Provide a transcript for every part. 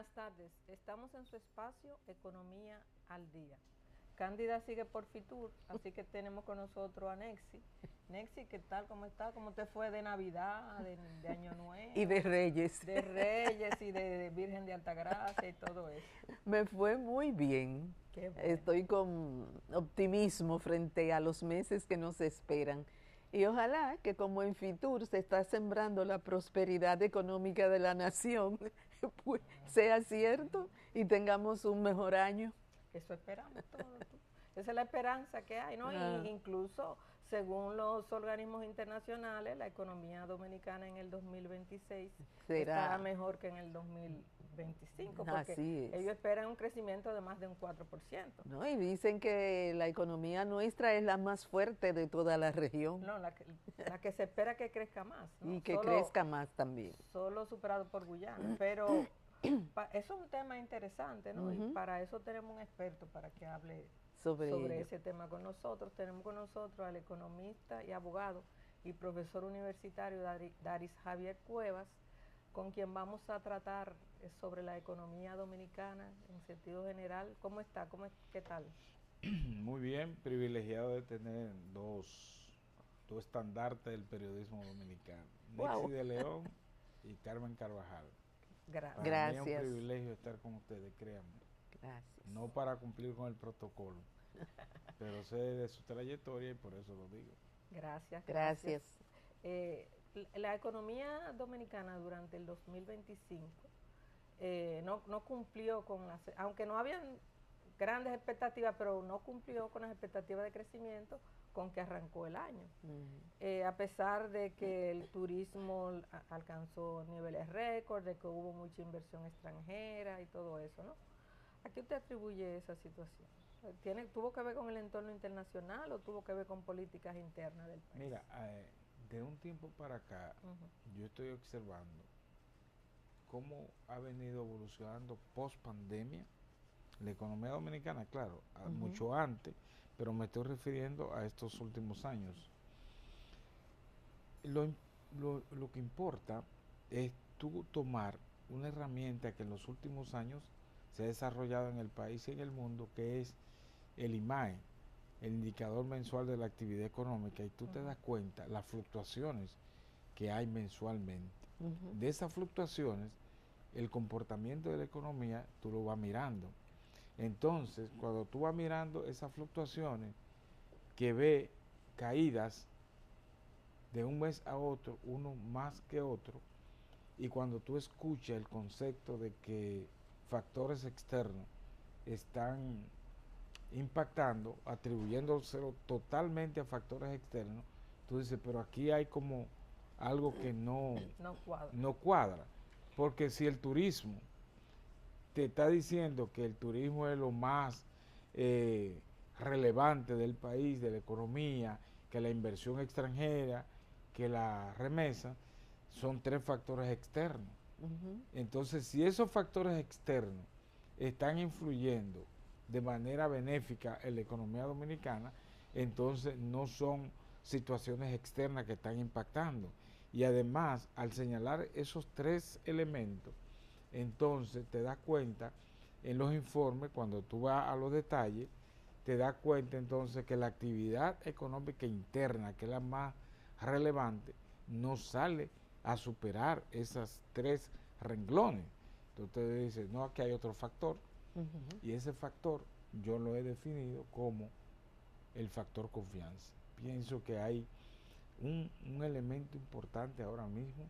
Buenas tardes, estamos en su espacio Economía al Día. Cándida sigue por Fitur, así que tenemos con nosotros a Nexi. Nexi, ¿qué tal? ¿Cómo está? ¿Cómo te fue de Navidad, de Año Nuevo? Y de Reyes. De Reyes y de Virgen de Altagracia y todo eso. Me fue muy bien. Qué bueno. Estoy con optimismo frente a los meses que nos esperan. Y ojalá que como en Fitur se está sembrando la prosperidad económica de la nación, pues sea cierto y tengamos un mejor año. Eso esperamos todos. Esa es la esperanza que hay, ¿no? Y incluso, según los organismos internacionales, la economía dominicana en el 2026 estará mejor que en el 2025, porque ellos esperan un crecimiento de más de un 4%. No, y dicen que la economía nuestra es la más fuerte de toda la región. No, la que se espera que crezca más, ¿no? Y que crezca más también. Solo superado por Guyana, pero eso es un tema interesante, ¿no? Y para eso tenemos un experto para que hable sobre ese tema con nosotros. Tenemos con nosotros al economista y abogado y profesor universitario Daris Javier Cuevas, con quien vamos a tratar sobre la economía dominicana en sentido general. ¿Cómo está? ¿Qué tal? Muy bien, privilegiado de tener dos estandartes del periodismo dominicano, Nexi de León y Carmen Carvajal. Gracias. Para mí es un privilegio estar con ustedes, créanme. Gracias. No para cumplir con el protocolo, pero sé de su trayectoria y por eso lo digo. Gracias. La economía dominicana durante el 2025 no cumplió con aunque no habían grandes expectativas, pero no cumplió con las expectativas de crecimiento con que arrancó el año. A pesar de que el turismo alcanzó niveles récord, de que hubo mucha inversión extranjera y todo eso, ¿no? ¿A qué usted atribuye esa situación? ¿Tuvo que ver con el entorno internacional o tuvo que ver con políticas internas del país? Mira, de un tiempo para acá, yo estoy observando cómo ha venido evolucionando post pandemia la economía dominicana, claro, mucho antes, pero me estoy refiriendo a estos últimos años. Lo que importa es tú tomar una herramienta que en los últimos años se ha desarrollado en el país y en el mundo, que es el IMAE, el indicador mensual de la actividad económica, y tú te das cuenta las fluctuaciones que hay mensualmente. De esas fluctuaciones, el comportamiento de la economía, tú lo vas mirando. Entonces, cuando tú vas mirando esas fluctuaciones, que ve caídas de un mes a otro, uno más que otro, y cuando tú escuchas el concepto de que factores externos están impactando, atribuyéndoselo totalmente a factores externos, tú dices, pero aquí hay como algo que no cuadra. Porque si el turismo te está diciendo que el turismo es lo más relevante del país, de la economía, que la inversión extranjera, que la remesa, son tres factores externos. Entonces, si esos factores externos están influyendo de manera benéfica en la economía dominicana, entonces no son situaciones externas que están impactando. Y además, al señalar esos tres elementos, entonces te das cuenta en los informes, cuando tú vas a los detalles, te das cuenta entonces que la actividad económica interna, que es la más relevante, no sale a superar esas tres renglones. Entonces te dices, no, aquí hay otro factor, y ese factor yo lo he definido como el factor confianza. Pienso que hay un elemento importante ahora mismo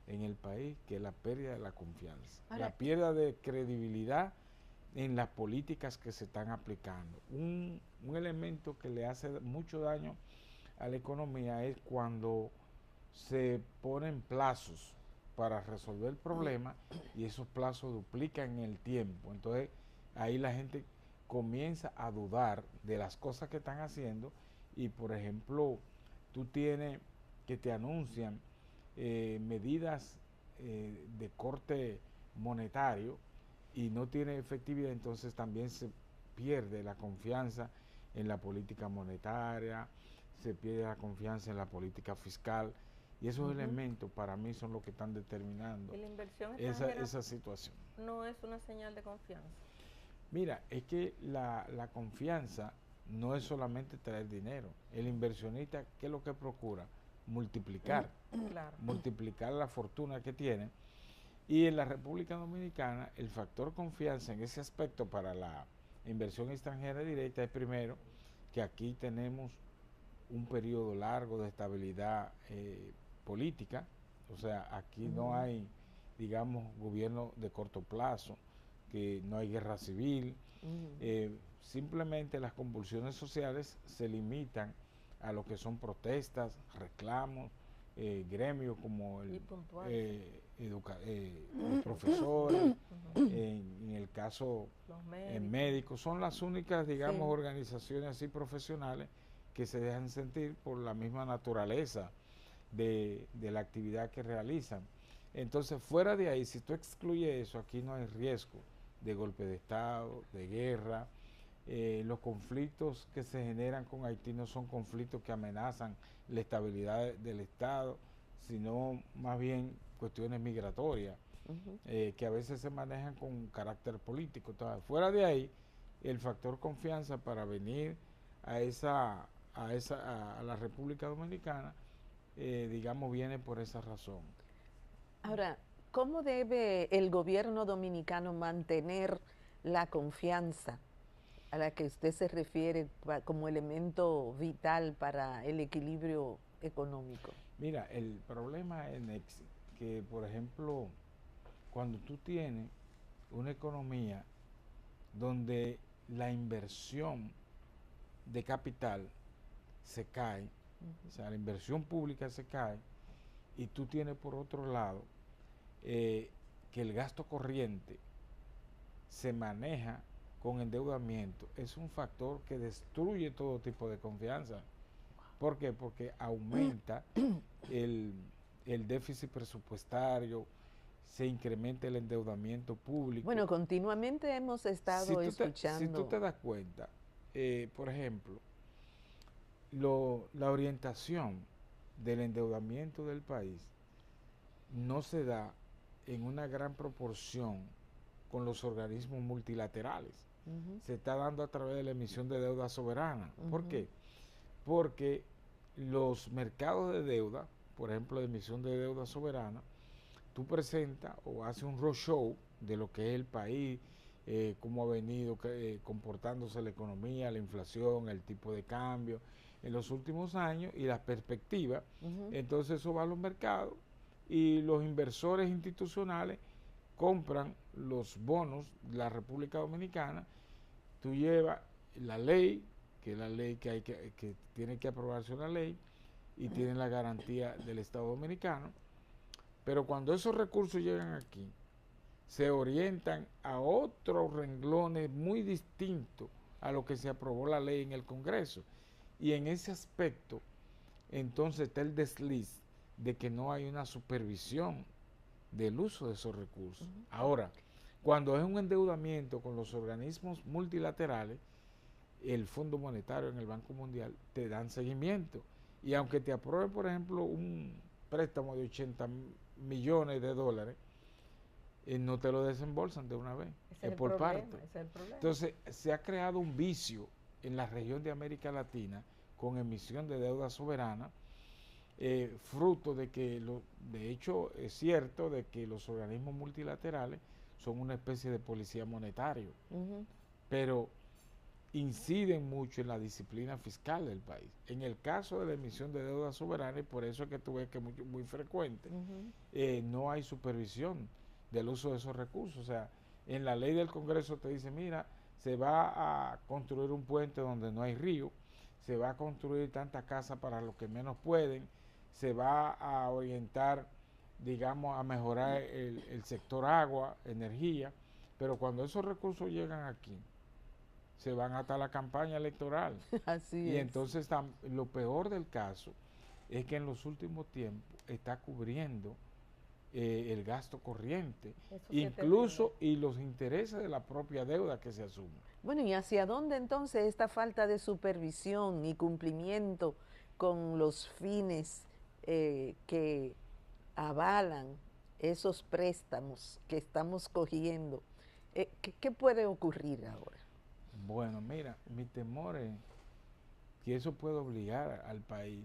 en el país, que es la pérdida de la confianza, la pérdida de credibilidad en las políticas que se están aplicando. Un elemento que le hace mucho daño a la economía es cuando se ponen plazos para resolver el problema y esos plazos duplican en el tiempo. Entonces ahí la gente comienza a dudar de las cosas que están haciendo, y por ejemplo tú tienes que te anuncian medidas de corte monetario y no tiene efectividad, entonces también se pierde la confianza en la política monetaria, se pierde la confianza en la política fiscal, Y esos elementos para mí son los que están determinando ¿Y la inversión extranjera esa situación. no es una señal de confianza? Mira, es que la confianza no es solamente traer dinero. El inversionista, ¿qué es lo que procura? Multiplicar, Claro. multiplicar la fortuna que tiene. Y en la República Dominicana, el factor confianza en ese aspecto para la inversión extranjera directa es primero que aquí tenemos un periodo largo de estabilidad política, o sea, aquí no hay, digamos, gobierno de corto plazo, que no hay guerra civil, simplemente las convulsiones sociales se limitan a lo que son protestas, reclamos, gremios como los profesores, en el caso médicos, son las únicas, digamos, organizaciones así profesionales que se dejan sentir por la misma naturaleza de la actividad que realizan. Entonces, fuera de ahí, si tú excluyes eso, aquí no hay riesgo de golpe de Estado, de guerra. Los conflictos que se generan con Haití no son conflictos que amenazan la estabilidad del Estado, sino más bien cuestiones migratorias, que a veces se manejan con carácter político. Entonces, fuera de ahí, el factor confianza para venir a la República Dominicana, digamos, viene por esa razón. Ahora, ¿cómo debe el gobierno dominicano mantener la confianza a la que usted se refiere como elemento vital para el equilibrio económico? Mira, el problema es que, por ejemplo, cuando tú tienes una economía donde la inversión de capital se cae, o sea, la inversión pública se cae, y tú tienes por otro lado que el gasto corriente se maneja con endeudamiento, es un factor que destruye todo tipo de confianza. ¿Por qué? Porque aumenta el déficit presupuestario, se incrementa el endeudamiento público. Bueno, continuamente hemos estado escuchando. Si tú te das cuenta, por ejemplo, la orientación del endeudamiento del país no se da en una gran proporción con los organismos multilaterales. Se está dando a través de la emisión de deuda soberana. ¿Por qué? Porque los mercados de deuda, por ejemplo, de emisión de deuda soberana, tú presentas o haces un roadshow de lo que es el país, cómo ha venido comportándose la economía, la inflación, el tipo de cambio en los últimos años y las perspectivas. Entonces eso va a los mercados y los inversores institucionales compran los bonos de la República Dominicana. Tú llevas la ley, que es la ley que tiene que aprobarse una ley y tiene la garantía del Estado Dominicano, pero cuando esos recursos llegan aquí, se orientan a otros renglones muy distintos a lo que se aprobó la ley en el Congreso. Y en ese aspecto, entonces está el desliz de que no hay una supervisión del uso de esos recursos. Ahora, cuando es un endeudamiento con los organismos multilaterales, el Fondo Monetario en el Banco Mundial te dan seguimiento. Y aunque te apruebe, por ejemplo, un préstamo de 80 millones de dólares, no te lo desembolsan de una vez, es por parte. Entonces, se ha creado un vicio en la región de América Latina con emisión de deuda soberana, fruto de que, de hecho, es cierto de que los organismos multilaterales son una especie de policía monetario, pero inciden mucho en la disciplina fiscal del país. En el caso de la emisión de deuda soberana, y por eso es que tú ves que es muy frecuente, no hay supervisión del uso de esos recursos. O sea, en la ley del Congreso te dice, mira, se va a construir un puente donde no hay río, se va a construir tantas casas para los que menos pueden, se va a orientar, digamos, a mejorar el sector agua, energía, pero cuando esos recursos llegan aquí, se van hasta la campaña electoral. Así es. Y entonces lo peor del caso es que en los últimos tiempos está cubriendo el gasto corriente, incluso y los intereses de la propia deuda que se asume. Bueno, ¿y hacia dónde entonces esta falta de supervisión y cumplimiento con los fines que avalan esos préstamos que estamos cogiendo, ¿qué puede ocurrir ahora? Bueno, mira, mi temor es que eso puede obligar al país,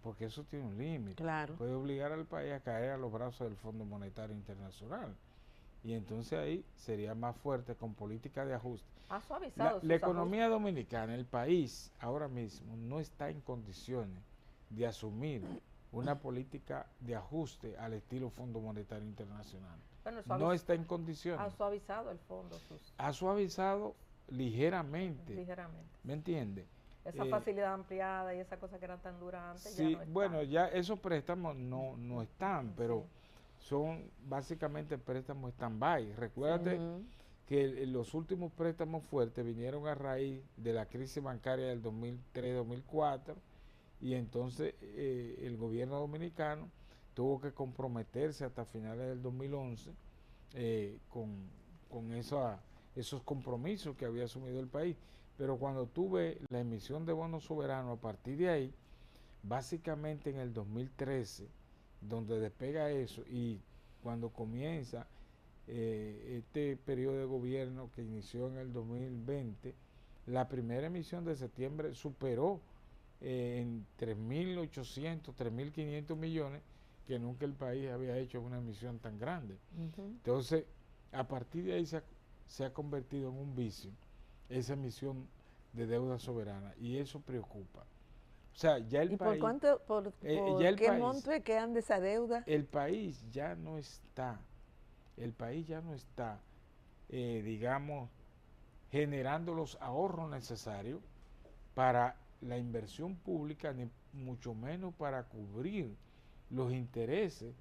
porque eso tiene un límite, Claro. puede obligar al país a caer a los brazos del Fondo Monetario Internacional. Y entonces ahí sería más fuerte con política de ajuste. Ha suavizado La economía dominicana, el país, ahora mismo no está en condiciones de asumir una política de ajuste al estilo Fondo Monetario Internacional. Bueno, No está en condiciones. ha suavizado el fondo. Ha suavizado ligeramente. Ligeramente. ¿Me entiende? Esa facilidad ampliada y esa cosa que eran tan duras antes Sí, ya no están. bueno, ya esos préstamos no están, pero Sí. son básicamente préstamos stand-by. Recuérdate que los últimos préstamos fuertes vinieron a raíz de la crisis bancaria del 2003-2004 y entonces el gobierno dominicano tuvo que comprometerse hasta finales del 2011 con esos compromisos que había asumido el país. Pero cuando tuve la emisión de bonos soberanos, a partir de ahí, básicamente en el 2013, donde despega eso, y cuando comienza este periodo de gobierno que inició en el 2020, la primera emisión de septiembre superó en 3.800, 3.500 millones, que nunca el país había hecho una emisión tan grande. Entonces, a partir de ahí se ha convertido en un vicio esa emisión de deuda soberana, y eso preocupa. O sea, ya el ¿Y país... por qué monto es que anda esa deuda? El país ya no está, digamos, generando los ahorros necesarios para la inversión pública, ni mucho menos para cubrir los intereses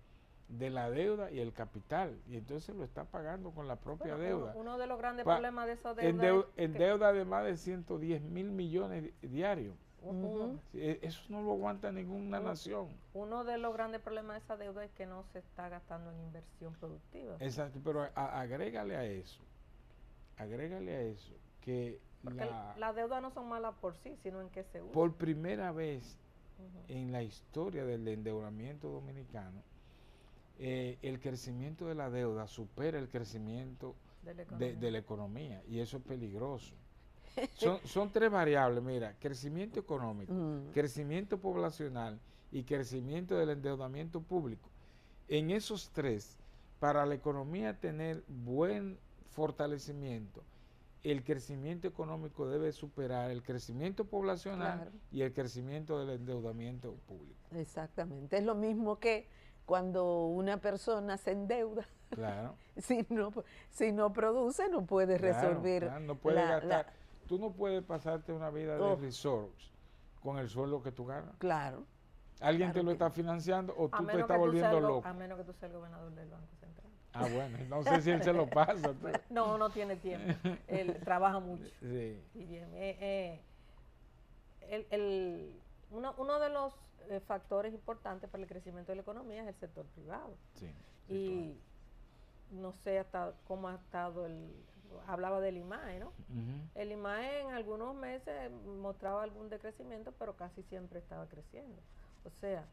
de la deuda y el capital, y entonces lo está pagando con la propia deuda. Uno de los grandes problemas de esa deuda en deuda de más de 110.000 millones diarios. Eso no lo aguanta ninguna nación. Uno de los grandes problemas de esa deuda es que no se está gastando en inversión productiva. Exacto, pero agrégale a eso que porque las deudas no son malas por sí, sino en que se usan. Por primera vez en la historia del endeudamiento dominicano, el crecimiento de la deuda supera el crecimiento de la economía, y eso es peligroso. Son tres variables, mira: crecimiento económico, crecimiento poblacional y crecimiento del endeudamiento público. En esos tres, para la economía tener buen fortalecimiento, el crecimiento económico debe superar el crecimiento poblacional y el crecimiento del endeudamiento público. Exactamente, es lo mismo que cuando una persona se endeuda. Claro. si no produce, no puede resolver. Claro, no puede gastar. Tú no puedes pasarte una vida de resorts con el sueldo que tú ganas. Claro. Alguien te lo está financiando o tú te estás volviendo loco. A menos que tú seas el gobernador del Banco Central. Ah, bueno, no sé si él se lo pasa. No tiene tiempo. Él trabaja mucho. Sí. Y bien, uno de los factores importantes para el crecimiento de la economía es el sector privado. Sí, y no sé hasta cómo ha estado hablaba del IMAE, ¿no? El IMAE en algunos meses mostraba algún decrecimiento, pero casi siempre estaba creciendo. O sea,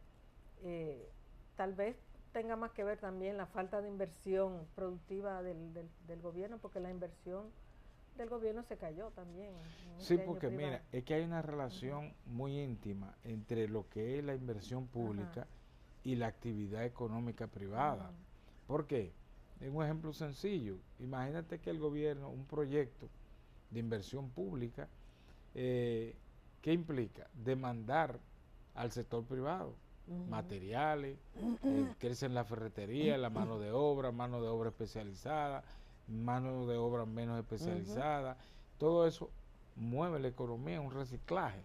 tal vez tenga más que ver también la falta de inversión productiva del gobierno, porque la inversión del gobierno se cayó también. Sí, porque mira, es que hay una relación muy íntima entre lo que es la inversión pública y la actividad económica privada. ¿Por qué? Un ejemplo sencillo: imagínate que el gobierno, un proyecto de inversión pública, ¿qué implica? Demandar al sector privado materiales, crecen la ferretería, la mano de obra especializada, mano de obra menos especializada, todo eso mueve la economía, un reciclaje.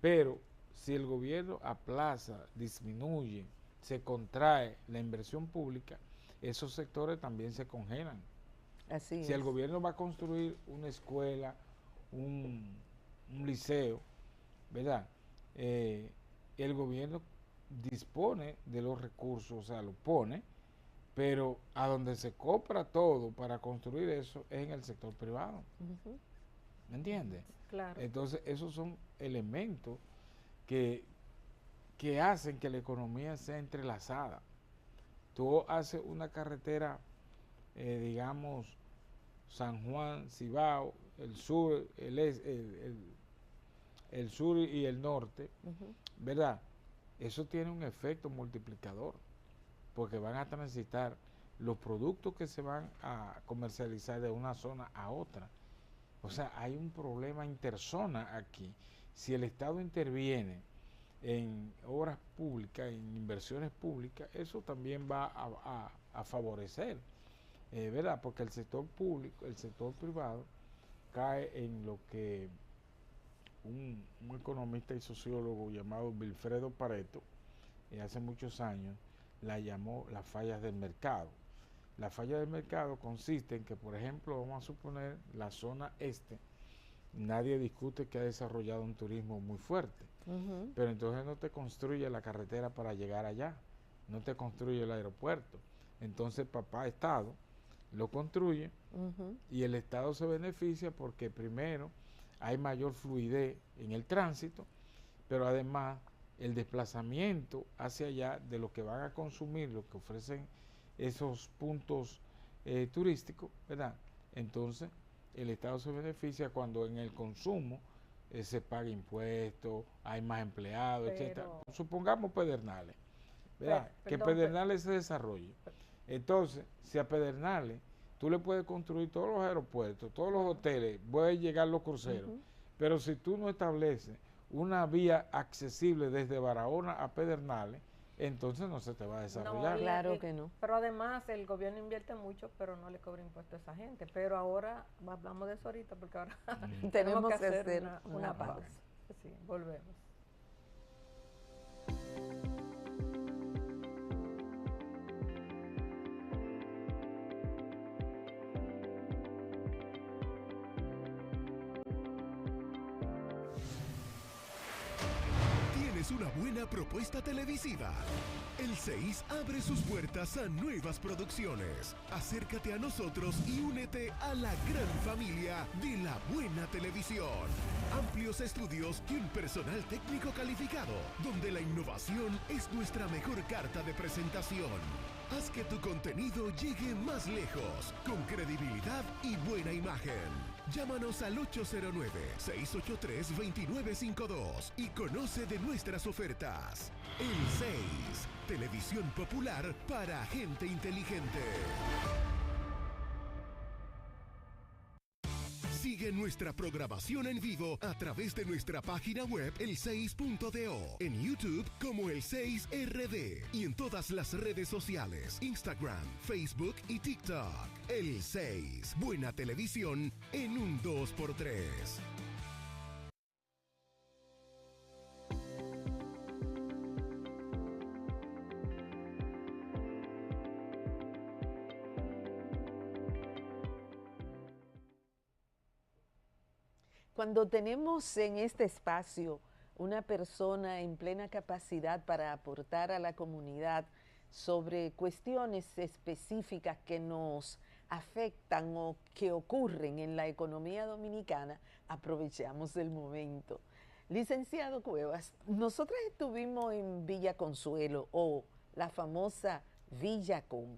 Pero si el gobierno aplaza, disminuye, se contrae la inversión pública, esos sectores también se congelan. Así si el gobierno va a construir una escuela, un liceo, ¿verdad? El gobierno dispone de los recursos, o sea, lo pone, pero a donde se compra todo para construir eso es en el sector privado. ¿Me entiendes? Claro. Entonces, esos son elementos que que hacen que la economía sea entrelazada. Tú haces una carretera, digamos, San Juan, Cibao, el sur, el sur y el norte, ¿verdad? Eso tiene un efecto multiplicador, porque van a transitar los productos que se van a comercializar de una zona a otra. O sea, hay un problema interzona aquí. Si el Estado interviene en obras públicas, en inversiones públicas, eso también va a favorecer, ¿verdad? Porque el sector público, el sector privado, cae en lo que un economista y sociólogo llamado Vilfredo Pareto, hace muchos años, la llamó las fallas del mercado. La falla del mercado consiste en que, por ejemplo, vamos a suponer la zona este, nadie discute que ha desarrollado un turismo muy fuerte, pero entonces no te construye la carretera para llegar allá, no te construye el aeropuerto. Entonces papá Estado lo construye y el Estado se beneficia porque primero hay mayor fluidez en el tránsito, pero además el desplazamiento hacia allá de lo que van a consumir, lo que ofrecen esos puntos turísticos, ¿verdad? Entonces el Estado se beneficia cuando en el consumo se paga impuestos, hay más empleados, etcétera. Supongamos Pedernales, ¿verdad? Que Pedernales se desarrolle. Entonces, si a Pedernales tú le puedes construir todos los aeropuertos, todos los hoteles, pueden llegar los cruceros, pero si tú no estableces una vía accesible desde Barahona a Pedernales, entonces no se te va a desarrollar. No, claro que no. Pero además el gobierno invierte mucho, pero no le cobra impuestos a esa gente. Pero ahora, hablamos de eso ahorita, porque ahora tenemos que hacer una pausa. Sí, volvemos. Una buena propuesta televisiva. El 6 abre sus puertas a nuevas producciones. Acércate a nosotros y únete a la gran familia de la buena televisión. Amplios estudios y un personal técnico calificado, donde la innovación es nuestra mejor carta de presentación. Haz que tu contenido llegue más lejos, con credibilidad y buena imagen. Llámanos al 809-683-2952 y conoce de nuestras ofertas. El 6, televisión popular para gente inteligente. Sigue nuestra programación en vivo a través de nuestra página web el6.do, en YouTube como el6RD y en todas las redes sociales, Instagram, Facebook y TikTok. El 6, buena televisión en un 2x3. Cuando tenemos en este espacio una persona en plena capacidad para aportar a la comunidad sobre cuestiones específicas que nos afectan o que ocurren en la economía dominicana, aprovechamos el momento. Licenciado Cuevas, nosotros estuvimos en Villa Consuelo o la famosa Villacom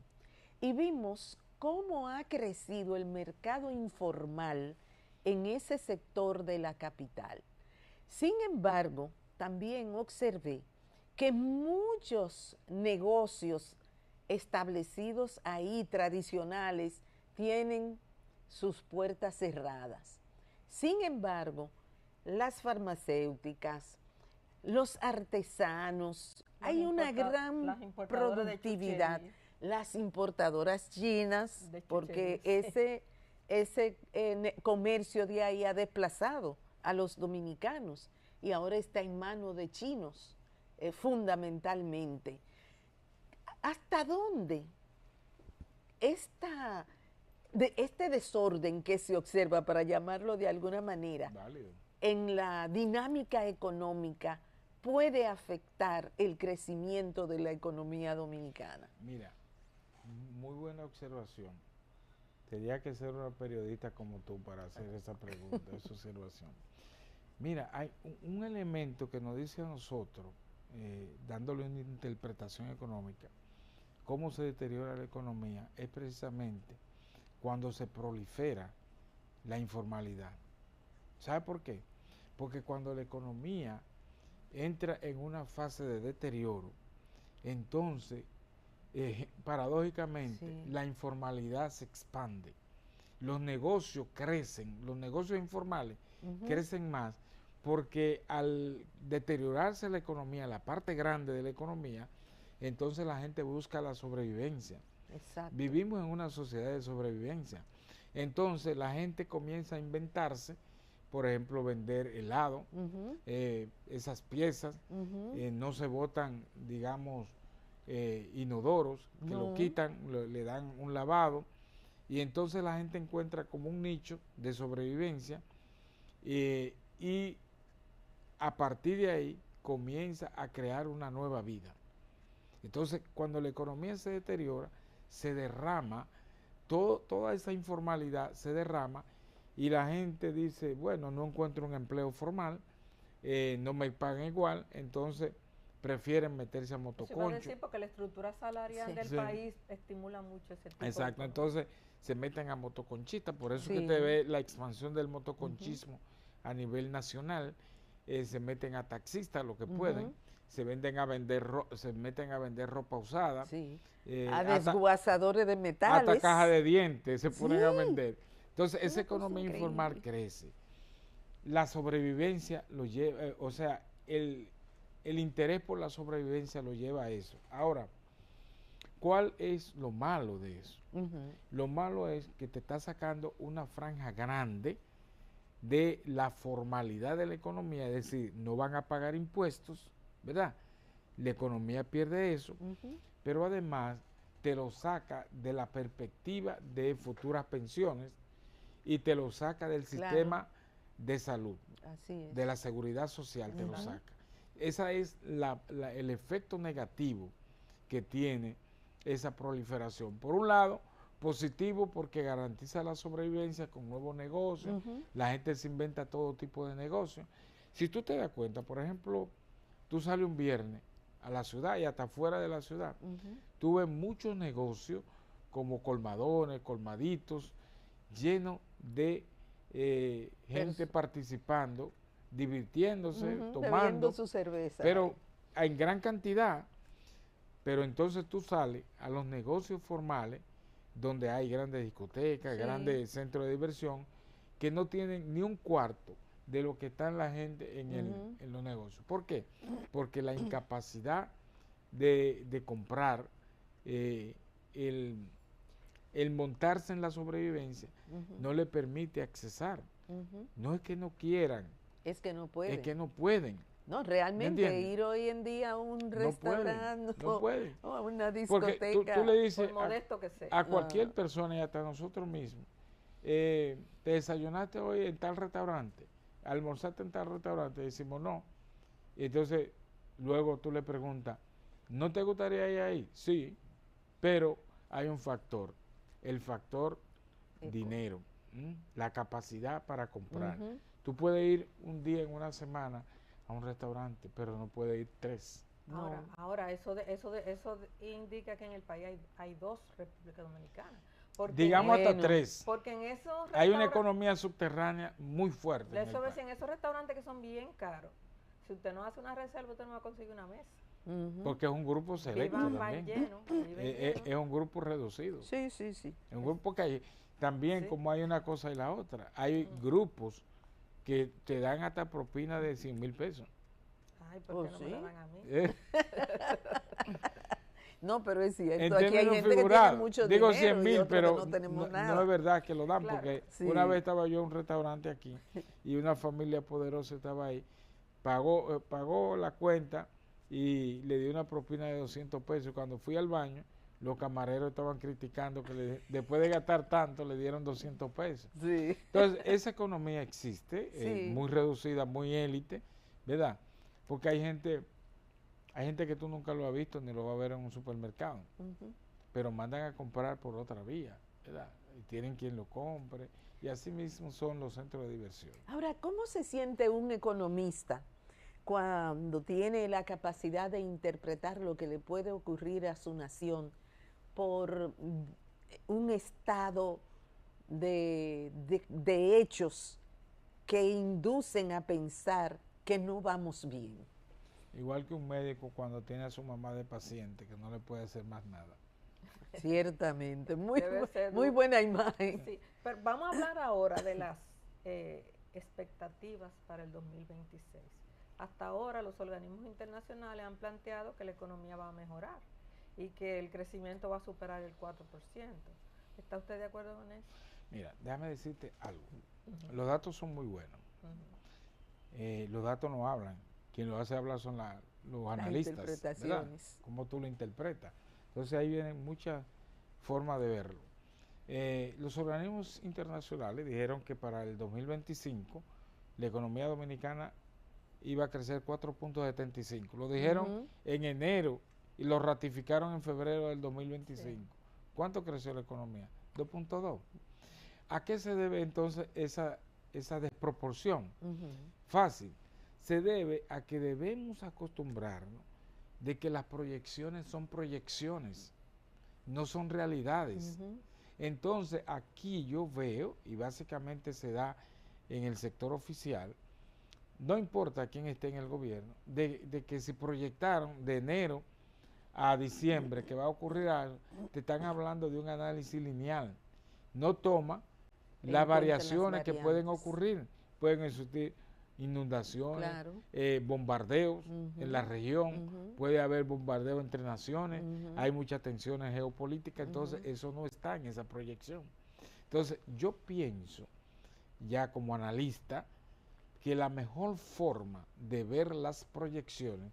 y vimos cómo ha crecido el mercado informal en ese sector de la capital. Sin embargo, también observé que muchos negocios establecidos ahí, tradicionales, tienen sus puertas cerradas. Sin embargo, las farmacéuticas, los artesanos, hay una gran productividad. Las importadoras chinas, porque ese comercio de ahí ha desplazado a los dominicanos y ahora está en manos de chinos, fundamentalmente. ¿Hasta dónde este desorden que se observa, para llamarlo de alguna manera, en la dinámica económica puede afectar el crecimiento de la economía dominicana? Mira, muy buena observación. Tendría que ser una periodista como tú para hacer esa pregunta, esa observación. Mira, hay un elemento que nos dice a nosotros dándole una interpretación económica, cómo se deteriora la economía es precisamente cuando se prolifera la informalidad. ¿Sabe por qué? Porque cuando la economía entra en una fase de deterioro, entonces, paradójicamente, la informalidad se expande. Los negocios crecen, los negocios informales crecen más, porque al deteriorarse la economía, la parte grande de la economía, entonces la gente busca la sobrevivencia. Exacto. Vivimos en una sociedad de sobrevivencia. Entonces la gente comienza a inventarse, por ejemplo, vender helado, esas piezas, no se botan, digamos, inodoros, que lo quitan, le dan un lavado, y entonces la gente encuentra como un nicho de sobrevivencia, y a partir de ahí comienza a crear una nueva vida. Entonces, cuando la economía se deteriora, se derrama, toda esa informalidad se derrama, y la gente dice, bueno, no encuentro un empleo formal, no me pagan igual, entonces prefieren meterse a motoconcho. Sí, porque la estructura salarial del país estimula mucho ese tipo. Exacto, entonces se meten a motoconchistas, por eso que te ve la expansión del motoconchismo a nivel nacional. Se meten a taxistas lo que pueden, se meten a vender ropa usada, a desguazadores de metales, hasta caja de dientes se ponen a vender. Entonces esa economía informal crece, la sobrevivencia lo lleva, o sea, el interés por la sobrevivencia lo lleva a eso. Ahora, ¿cuál es lo malo de eso? Lo malo es que te está sacando una franja grande de la formalidad de la economía, es decir, no van a pagar impuestos, ¿verdad? La economía pierde eso, pero además te lo saca de la perspectiva de futuras pensiones y te lo saca del sistema de salud, de la seguridad social, te lo saca. Ese es el efecto negativo que tiene esa proliferación. Por un lado, positivo porque garantiza la sobrevivencia con nuevos negocios, la gente se inventa todo tipo de negocios. Si tú te das cuenta, por ejemplo, tú sales un viernes a la ciudad y hasta fuera de la ciudad, tú ves muchos negocios como colmadones, colmaditos, llenos de gente participando, divirtiéndose, tomando, bebiendo su cerveza, pero en gran cantidad. Pero entonces tú sales a los negocios formales, donde hay grandes discotecas, grandes centros de diversión, que no tienen ni un cuarto de lo que está la gente en los negocios. ¿Por qué? Porque la incapacidad de comprar, el montarse en la sobrevivencia, no le permite accesar. No es que no quieran, es que no pueden. Es que no pueden. No, realmente ir hoy en día a un restaurante o a una discoteca, porque tú le dices por modesto que sea, a cualquier persona y hasta nosotros mismos, te desayunaste hoy en tal restaurante, almorzaste en tal restaurante, decimos no. Y entonces luego tú le preguntas, ¿no te gustaría ir ahí? Sí, pero hay un factor, el factor dinero, la capacidad para comprar. Tú puedes ir un día en una semana a un restaurante, pero no puede ir 3. Ahora eso indica que en el país hay 2 Repúblicas Dominicanas. Digamos hasta 3. Porque en esos hay una economía subterránea muy fuerte. Eso ves en esos restaurantes que son bien caros. Si usted no hace una reserva, usted no va a conseguir una mesa. Porque es un grupo selecto también. Lleno, es un grupo reducido. Sí. Es un grupo que hay, también como hay una cosa y la otra. Hay grupos que te dan hasta propina de 100,000 pesos. Ay, ¿por qué no me lo dan a mí? No, pero es cierto. En aquí hay gente que tiene mucho digo dinero 100,000, pero no tenemos nada. No es verdad que lo dan, porque una vez estaba yo en un restaurante aquí y una familia poderosa estaba ahí, pagó la cuenta y le dio una propina de 200 pesos. Cuando fui al baño, los camareros estaban criticando que después de gastar tanto le dieron 200 pesos. Entonces, esa economía existe, muy reducida, muy élite, ¿verdad? Porque hay gente que tú nunca lo has visto ni lo va a ver en un supermercado, pero mandan a comprar por otra vía, ¿verdad? Y tienen quien lo compre, y así mismo son los centros de diversión. Ahora, ¿cómo se siente un economista cuando tiene la capacidad de interpretar lo que le puede ocurrir a su nación por un estado de hechos que inducen a pensar que no vamos bien. Igual que un médico cuando tiene a su mamá de paciente, que no le puede hacer más nada. Ciertamente, muy Muy buena imagen. Sí, pero vamos a hablar ahora de las expectativas para el 2026. Hasta ahora los organismos internacionales han planteado que la economía va a mejorar y que el crecimiento va a superar el 4%. ¿Está usted de acuerdo con eso? Mira, déjame decirte algo. Los datos son muy buenos. Los datos no hablan. Quien lo hace hablar son los analistas. Las interpretaciones. ¿Verdad? Cómo tú lo interpretas. Entonces ahí vienen muchas formas de verlo. Los organismos internacionales dijeron que para el 2025 la economía dominicana iba a crecer 4.75. Lo dijeron en enero y lo ratificaron en febrero del 2025. Sí. ¿Cuánto creció la economía? 2.2. ¿A qué se debe entonces esa desproporción? Fácil. Se debe a que debemos acostumbrarnos de que las proyecciones son proyecciones, no son realidades. Entonces aquí yo veo, y básicamente se da en el sector oficial, no importa quién esté en el gobierno, de que si proyectaron de enero a diciembre que va a ocurrir algo, te están hablando de un análisis lineal. No toma las variaciones que pueden ocurrir. Pueden existir inundaciones, claro, bombardeos en la región, puede haber bombardeos entre naciones, hay muchas tensiones geopolíticas, entonces eso no está en esa proyección. Entonces yo pienso, ya como analista, que la mejor forma de ver las proyecciones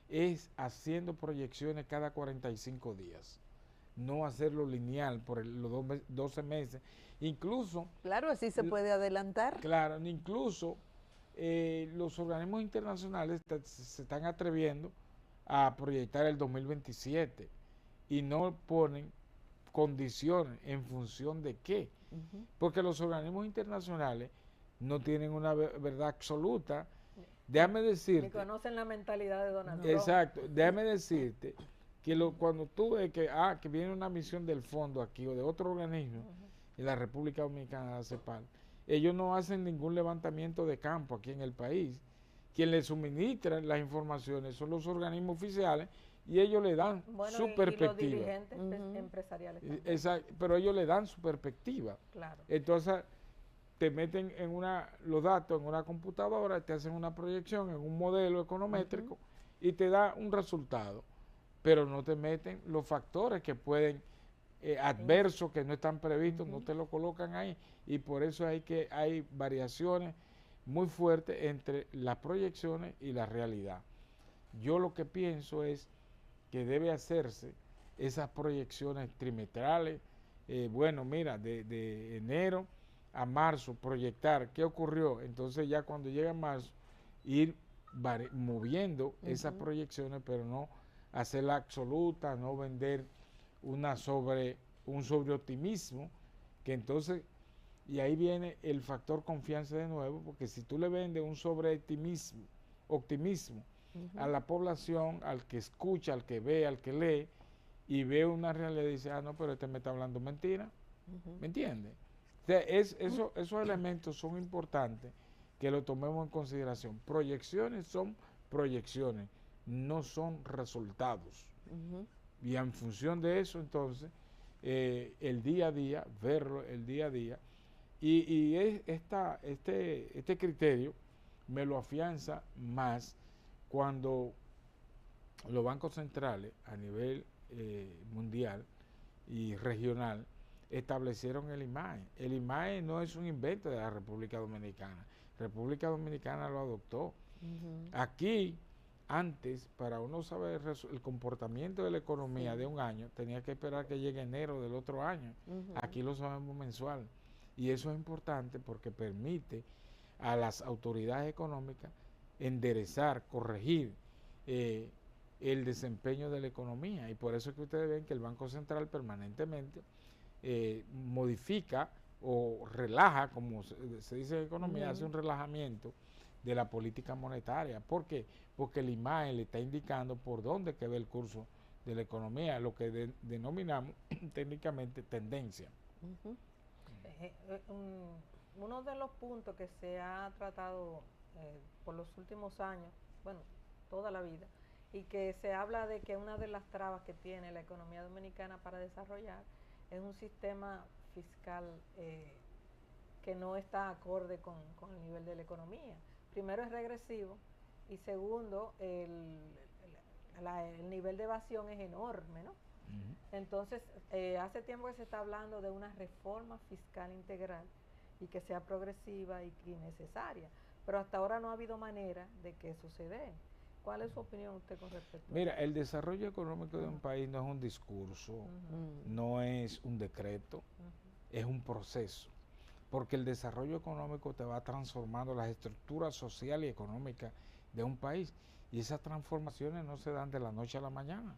es haciendo proyecciones cada 45 días, no hacerlo lineal por los 12 meses, incluso... Claro, así se puede adelantar. Claro, incluso los organismos internacionales se están atreviendo a proyectar el 2027 y no ponen condiciones en función de qué, porque los organismos internacionales no tienen una verdad absoluta. Déjame decirte... Que conocen la mentalidad de Donald Trump. Exacto, déjame decirte que cuando tú ves que viene una misión del fondo aquí o de otro organismo, en la República Dominicana, la CEPAL, ellos no hacen ningún levantamiento de campo aquí en el país. Quien les suministra las informaciones son los organismos oficiales y ellos le dan su perspectiva. Y los dirigentes empresariales también. Exacto, pero ellos le dan su perspectiva. Claro. Entonces te meten los datos en una computadora, te hacen una proyección en un modelo econométrico y te da un resultado, pero no te meten los factores que pueden adversos que no están previstos, no te lo colocan ahí, y por eso hay variaciones muy fuertes entre las proyecciones y la realidad. Yo lo que pienso es que debe hacerse esas proyecciones trimestrales, bueno, mira, de enero a marzo, proyectar qué ocurrió, entonces ya cuando llega marzo, ir moviendo esas proyecciones, pero no hacerla absoluta, no vender un sobreoptimismo, que entonces, y ahí viene el factor confianza de nuevo, porque si tú le vendes un sobreoptimismo a la población, al que escucha, al que ve, al que lee, y ve una realidad y dice, no, pero me está hablando mentira, ¿me entiendes? O sea, esos elementos son importantes que lo tomemos en consideración. Proyecciones son proyecciones, no son resultados. Y en función de eso, entonces, el día a día, verlo el día a día, y este criterio me lo afianza más cuando los bancos centrales a nivel mundial y regional establecieron el IMAE. El IMAE no es un invento de la República Dominicana. República Dominicana lo adoptó. Aquí, antes, para uno saber el comportamiento de la economía de un año, tenía que esperar que llegue enero del otro año. Aquí lo sabemos mensual. Y eso es importante porque permite a las autoridades económicas enderezar, corregir el desempeño de la economía. Y por eso es que ustedes ven que el Banco Central permanentemente modifica o relaja, como se dice en economía, hace un relajamiento de la política monetaria. ¿Por qué? Porque el IMAE le está indicando por dónde que ve el curso de la economía, lo que denominamos técnicamente tendencia. Uno de los puntos que se ha tratado por los últimos años, bueno, toda la vida, y que se habla de que una de las trabas que tiene la economía dominicana para desarrollar es un sistema fiscal que no está acorde con el nivel de la economía. Primero es regresivo y segundo el nivel de evasión es enorme, ¿no? Entonces, hace tiempo que se está hablando de una reforma fiscal integral y que sea progresiva y necesaria, pero hasta ahora no ha habido manera de que eso se dé. ¿Cuál es su opinión usted con respecto a eso? Mira, el desarrollo económico de un país no es un discurso, no es un decreto, es un proceso, porque el desarrollo económico te va transformando las estructuras social y económicas de un país, y esas transformaciones no se dan de la noche a la mañana.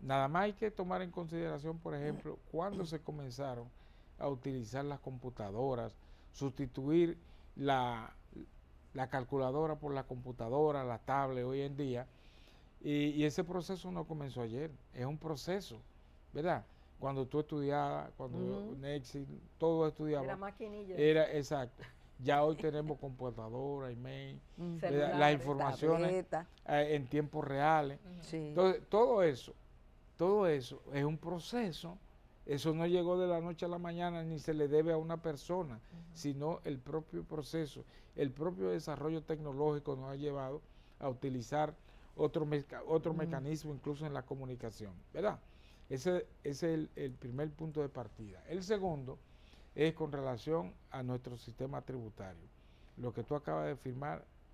Nada más hay que tomar en consideración, por ejemplo, cuando se comenzaron a utilizar las computadoras, sustituir la calculadora por la computadora, la tablet hoy en día, y ese proceso no comenzó ayer, es un proceso, ¿verdad? Cuando tú estudiabas, cuando Nexi, todos estudiaban. Era maquinilla. Era, exacto. Ya hoy tenemos computadora, email, las informaciones en tiempos reales. Entonces, todo eso es un proceso. Eso no llegó de la noche a la mañana ni se le debe a una persona, sino el propio proceso, el propio desarrollo tecnológico nos ha llevado a utilizar otro mecanismo incluso en la comunicación, ¿verdad? Ese es el primer punto de partida. El segundo es con relación a nuestro sistema tributario. Lo que tú acabas de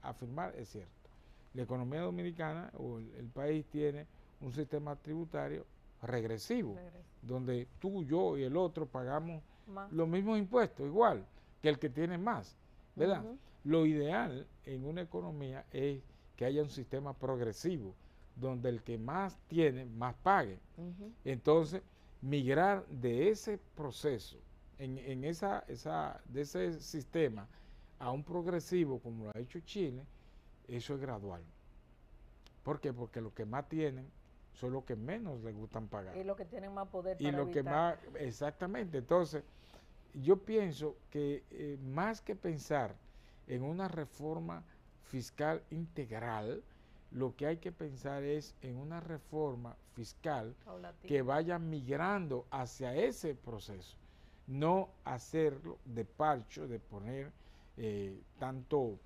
afirmar es cierto. La economía dominicana o el país tiene un sistema tributario regresivo, donde tú, yo y el otro pagamos los mismos impuestos, igual que el que tiene más, ¿verdad? Lo ideal en una economía es que haya un sistema progresivo, donde el que más tiene, más pague. Entonces, migrar de ese proceso, de ese sistema, a un progresivo, como lo ha hecho Chile, eso es gradual. ¿Por qué? Porque los que más tienen son los que menos les gustan pagar. Y los que tienen más poder y los que más, exactamente. Entonces, yo pienso que más que pensar en una reforma fiscal integral, lo que hay que pensar es en una reforma fiscal que vaya migrando hacia ese proceso, no hacerlo de parcho, de poner tanto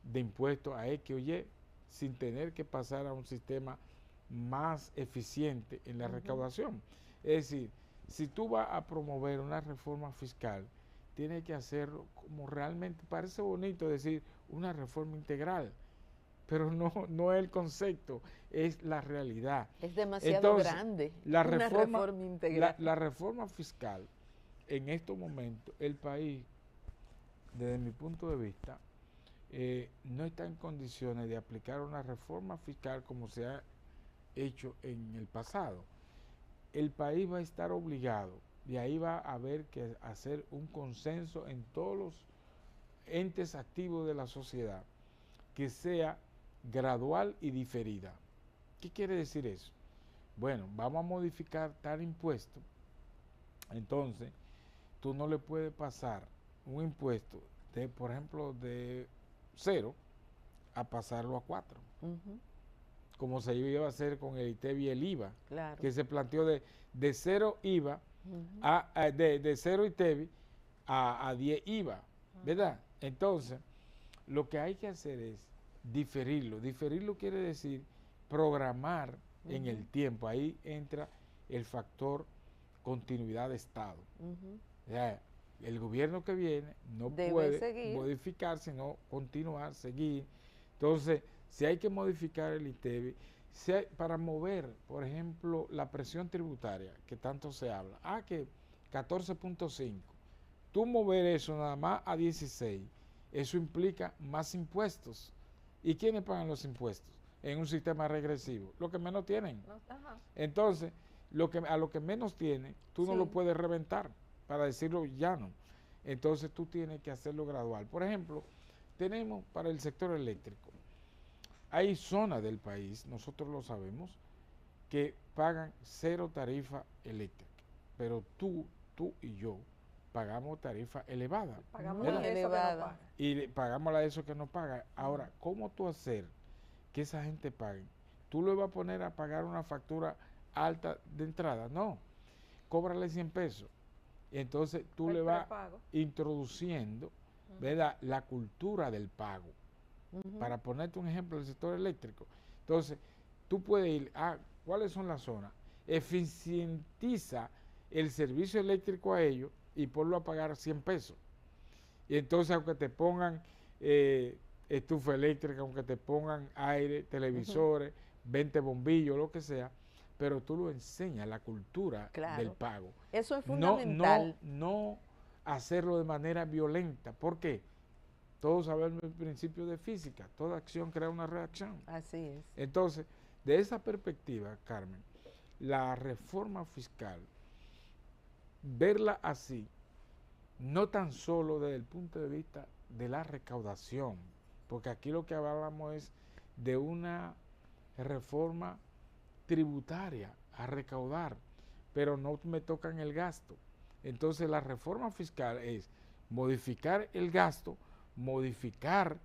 de impuestos a X o Y, sin tener que pasar a un sistema más eficiente en la recaudación. Es decir, si tú vas a promover una reforma fiscal, tienes que hacerlo como realmente, parece bonito decir una reforma integral, pero no es el concepto, es la realidad. Es demasiado grande una reforma integral. La reforma fiscal, en estos momentos, el país, desde mi punto de vista, no está en condiciones de aplicar una reforma fiscal como se ha hecho en el pasado. El país va a estar obligado, y ahí va a haber que hacer un consenso en todos los entes activos de la sociedad, que sea gradual y diferida. ¿Qué quiere decir eso? Bueno, vamos a modificar tal impuesto, entonces tú no le puedes pasar un impuesto de, por ejemplo, de 0 a pasarlo a 4. Como se iba a hacer con el ITEVI y el IVA, que se planteó de 0 IVA, de 0 ITEVI a 10 IVA, ¿verdad? Entonces, lo que hay que hacer es diferirlo. Diferirlo quiere decir programar en el tiempo. Ahí entra el factor continuidad de Estado. O sea, el gobierno que viene no puede modificar, sino continuar, seguir. Entonces, si hay que modificar el ITEVI, para mover, por ejemplo, la presión tributaria, que tanto se habla, que 14.5, tú mover eso nada más a 16, eso implica más impuestos. ¿Y quiénes pagan los impuestos? En un sistema regresivo, los que menos tienen. Entonces, a lo que menos tienen, tú no lo puedes reventar, para decirlo llano. Entonces, tú tienes que hacerlo gradual. Por ejemplo, tenemos para el sector eléctrico. Hay zonas del país, nosotros lo sabemos, que pagan 0 tarifa eléctrica, pero tú y yo pagamos tarifa elevada. Pagamos Muy la de eso que no elevada. paga. Y pagamos la de eso que no paga. Ahora, ¿cómo tú hacer que esa gente pague? ¿Tú le vas a poner a pagar una factura alta de entrada? No, cóbrale 100 pesos. Entonces tú El le vas prepago. introduciendo, ¿verdad?, la cultura del pago. Para ponerte un ejemplo del sector eléctrico. Entonces, tú puedes ir a cuáles son las zonas, eficientiza el servicio eléctrico a ellos y ponlo a pagar 100 pesos. Y entonces, aunque te pongan estufa eléctrica, aunque te pongan aire, televisores, 20 bombillos, lo que sea, pero tú lo enseñas, la cultura Claro. del pago. Eso es No, fundamental. no hacerlo de manera violenta. ¿Por qué? Todos sabemos el principio de física, toda acción crea una reacción. Así es. Entonces, de esa perspectiva, Carmen, la reforma fiscal, verla así, no tan solo desde el punto de vista de la recaudación, porque aquí lo que hablamos es de una reforma tributaria a recaudar, pero no me tocan el gasto. Entonces, la reforma fiscal es modificar el gasto, modificar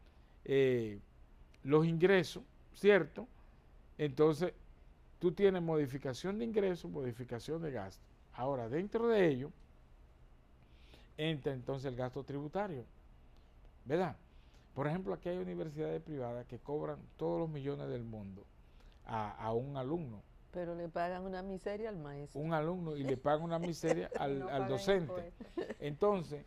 los ingresos, ¿cierto? Entonces, tú tienes modificación de ingresos, modificación de gasto. Ahora, dentro de ello, entra entonces el gasto tributario, ¿verdad? Por ejemplo, aquí hay universidades privadas que cobran todos los millones del mundo a un alumno. Pero le pagan una miseria al maestro. Un alumno y le pagan una miseria No al pagan docente. impuestos. Entonces,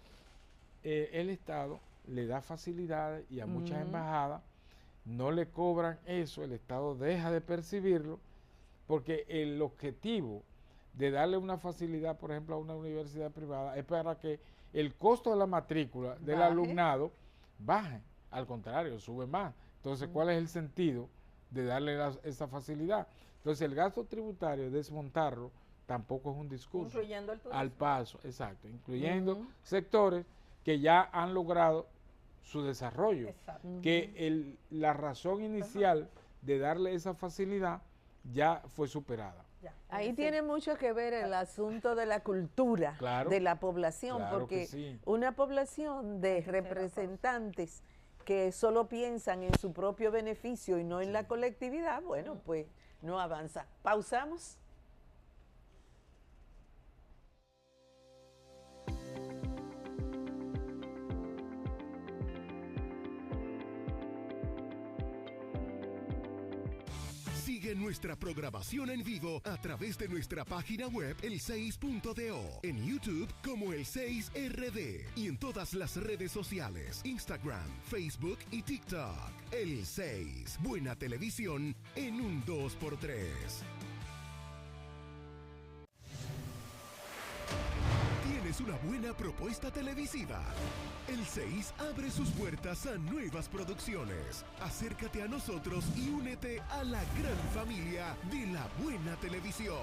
el Estado le da facilidades y a muchas embajadas no le cobran eso, el Estado deja de percibirlo, porque el objetivo de darle una facilidad, por ejemplo, a una universidad privada, es para que el costo de la matrícula del Baje. alumnado baje, al contrario, sube más. Entonces, ¿cuál es el sentido de darle esa facilidad? Entonces, el gasto tributario, desmontarlo, tampoco es un discurso. Incluyendo el turismo. Al paso, exacto, incluyendo sectores que ya han logrado su desarrollo, Exacto. que la razón inicial de darle esa facilidad ya fue superada. Ya. Ahí Sí. tiene mucho que ver el asunto de la cultura Claro, de la población, claro porque que sí. una población de representantes que solo piensan en su propio beneficio y no en la colectividad, bueno, pues no avanza. ¿Pausamos? Sigue nuestra programación en vivo a través de nuestra página web el6.do, en YouTube como el6RD y en todas las redes sociales, Instagram, Facebook y TikTok. El 6, buena televisión en un 2x3. ¿Tienes una buena propuesta televisiva? El 6 abre sus puertas a nuevas producciones. Acércate a nosotros y únete a la gran familia de la buena televisión.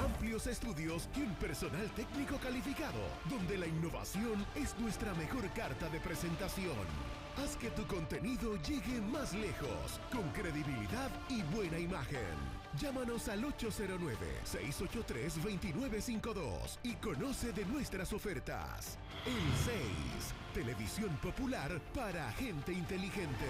Amplios estudios y un personal técnico calificado, donde la innovación es nuestra mejor carta de presentación. Haz que tu contenido llegue más lejos, con credibilidad y buena imagen. Llámanos al 809-683-2952 y conoce de nuestras ofertas. El 6, televisión popular para gente inteligente.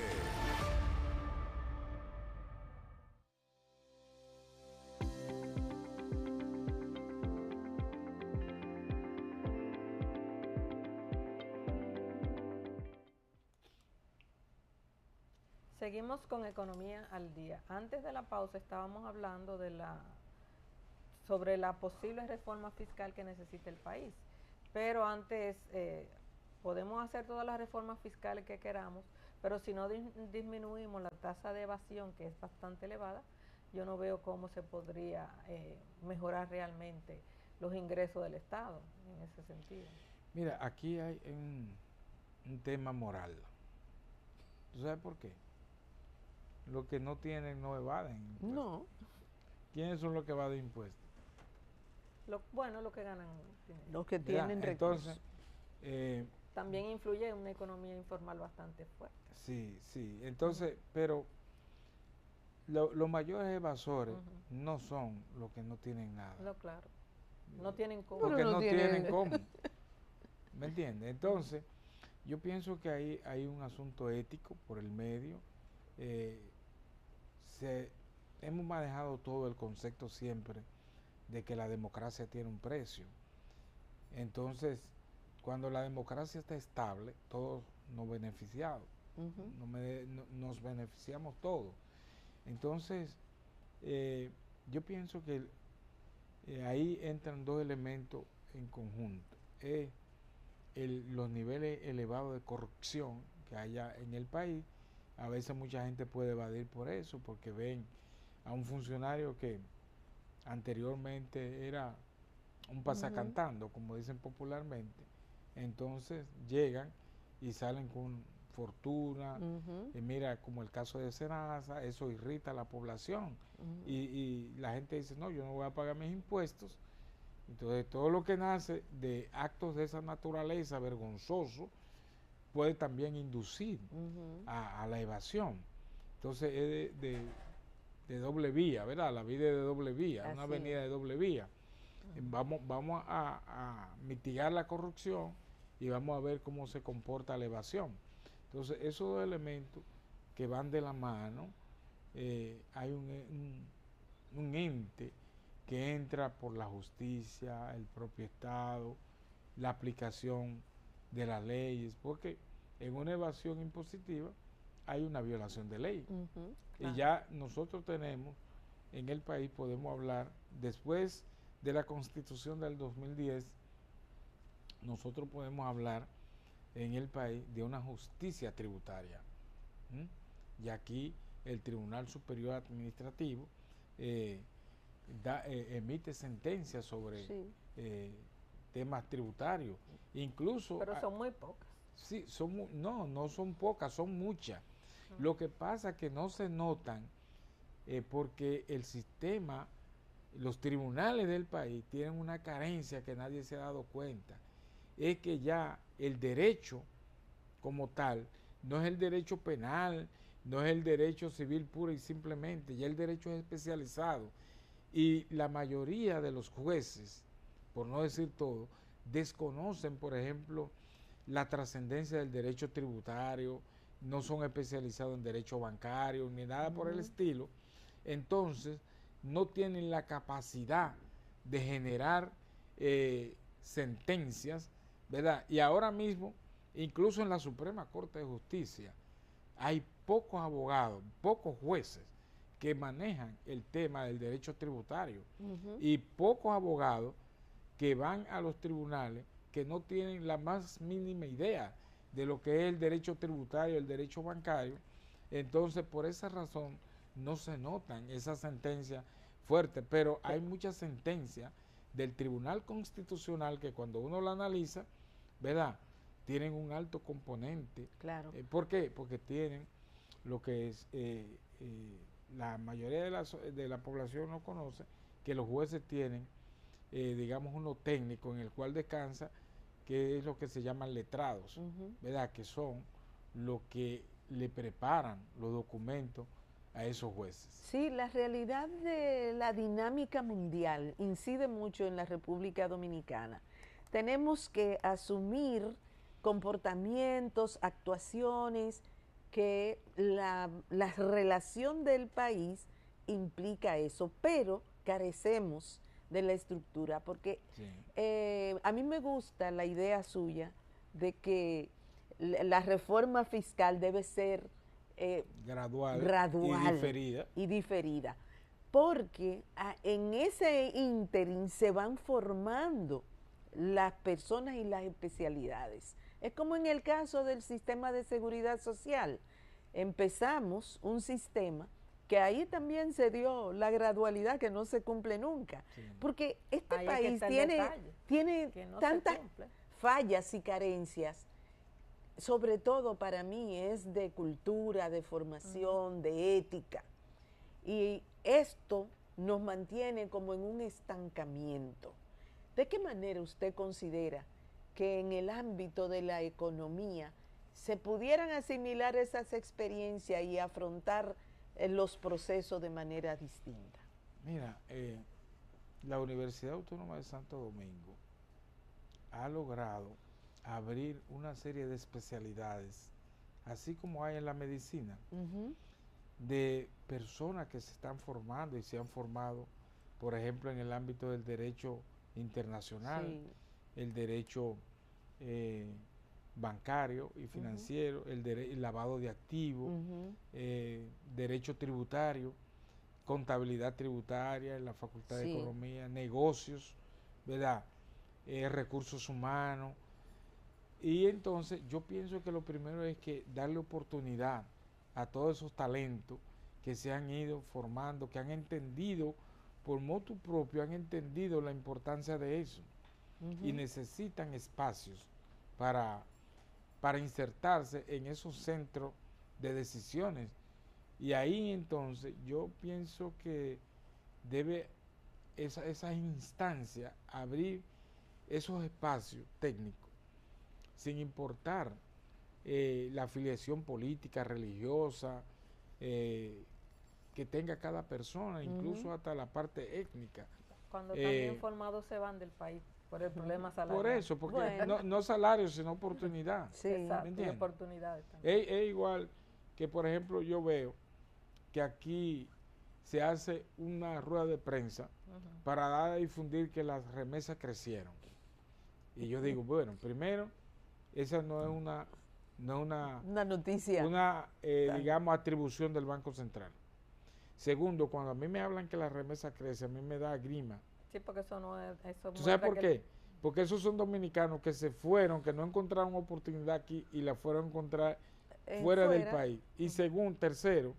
Seguimos con Economía al Día. Antes de la pausa estábamos hablando sobre la posible reforma fiscal que necesita el país. Pero antes, podemos hacer todas las reformas fiscales que queramos, pero si no disminuimos la tasa de evasión, que es bastante elevada, yo no veo cómo se podría mejorar realmente los ingresos del Estado en ese sentido. Mira, aquí hay un tema moral. ¿Tú sabes por qué? Los que no tienen no evaden impuestos. No. ¿Quiénes son los que evaden impuestos? Lo que ganan dinero. Los que ¿Verdad? tienen recursos. Entonces, también influye en una economía informal bastante fuerte. Sí, sí. Entonces, pero los mayores evasores no son los que no tienen nada. No, claro. No tienen cómo. Porque no tienen cómo. ¿Me entiendes? Entonces, yo pienso que ahí hay un asunto ético por el medio. Hemos manejado todo el concepto siempre de que la democracia tiene un precio. Entonces, cuando la democracia está estable, todos nos beneficiamos. Nos beneficiamos todos. Entonces, yo pienso que ahí entran dos elementos en conjunto. Los niveles elevados de corrupción que haya en el país. A veces mucha gente puede evadir por eso, porque ven a un funcionario que anteriormente era un pasacantando, como dicen popularmente. Entonces llegan y salen con fortuna, y mira, como el caso de Senasa, eso irrita a la población, y la gente dice, no, yo no voy a pagar mis impuestos. Entonces todo lo que nace de actos de esa naturaleza vergonzoso puede también inducir a la evasión. Entonces es de doble vía, ¿verdad? La vida es de doble vía, una avenida de doble vía. Vamos a mitigar la corrupción y vamos a ver cómo se comporta la evasión. Entonces, esos dos elementos que van de la mano, hay un ente que entra por la justicia, el propio Estado, la aplicación de las leyes, porque en una evasión impositiva hay una violación de ley. Claro. Y ya nosotros tenemos, en el país podemos hablar, después de la Constitución del 2010, nosotros podemos hablar en el país de una justicia tributaria. Y aquí el Tribunal Superior Administrativo emite sentencias sobre temas tributarios. Incluso... Pero son muy pocas. Sí, no son pocas, son muchas. Lo que pasa es que no se notan porque el sistema, los tribunales del país tienen una carencia que nadie se ha dado cuenta. Es que ya el derecho como tal no es el derecho penal, no es el derecho civil puro y simplemente, ya el derecho es especializado. Y la mayoría de los jueces, por no decir todo, desconocen, por ejemplo, la trascendencia del derecho tributario, no son especializados en derecho bancario ni nada por el estilo. Entonces, no tienen la capacidad de generar sentencias, ¿verdad? Y ahora mismo, incluso en la Suprema Corte de Justicia, hay pocos abogados, pocos jueces que manejan el tema del derecho tributario y pocos abogados que van a los tribunales que no tienen la más mínima idea de lo que es el derecho tributario, el derecho bancario. Entonces, por esa razón, no se notan esas sentencias fuertes, pero hay muchas sentencias del Tribunal Constitucional que cuando uno la analiza, ¿verdad?, tienen un alto componente. Claro. ¿Por qué? Porque tienen lo que es, la mayoría de la población no conoce, que los jueces tienen, digamos, uno técnico en el cual descansa, que es lo que se llaman letrados, ¿verdad?, que son los que le preparan los documentos a esos jueces. Sí, la realidad de la dinámica mundial incide mucho en la República Dominicana. Tenemos que asumir comportamientos, actuaciones que la relación del país implica eso, pero carecemos de la estructura, porque a mí me gusta la idea suya de que la reforma fiscal debe ser gradual y diferida, porque en ese ínterin se van formando las personas y las especialidades. Es como en el caso del sistema de seguridad social. Empezamos un sistema que ahí también se dio la gradualidad que no se cumple nunca, porque este país tiene no tantas fallas y carencias. Sobre todo para mí es de cultura, de formación, de ética. Y esto nos mantiene como en un estancamiento. ¿De qué manera usted considera que en el ámbito de la economía se pudieran asimilar esas experiencias y afrontar los procesos de manera distinta? Mira, la Universidad Autónoma de Santo Domingo ha logrado abrir una serie de especialidades, así como hay en la medicina, de personas que se están formando y se han formado, por ejemplo, en el ámbito del derecho internacional, el derecho bancario y financiero, el lavado de activos, derecho tributario, contabilidad tributaria en la Facultad de Economía, negocios, ¿verdad? Recursos humanos. Y entonces yo pienso que lo primero es que darle oportunidad a todos esos talentos que se han ido formando, que han entendido por motu propio, han entendido la importancia de eso y necesitan espacios para insertarse en esos centros de decisiones. Y ahí entonces yo pienso que debe esa instancia abrir esos espacios técnicos sin importar la afiliación política, religiosa, que tenga cada persona, incluso hasta la parte étnica. Cuando también formados se van del país por el problema salarial. Por eso, porque no salario, sino oportunidad. Exacto, y oportunidades también. Es igual que, por ejemplo, yo veo que aquí se hace una rueda de prensa para dar a difundir que las remesas crecieron. Y yo digo, bueno, primero, esa no es una noticia, digamos, atribución del Banco Central. Segundo, cuando a mí me hablan que la remesa crece, a mí me da grima. Sí, porque eso no es... ¿Tú sabes por qué? Porque esos son dominicanos que se fueron, que no encontraron oportunidad aquí y la fueron a encontrar fuera del país. Y tercero,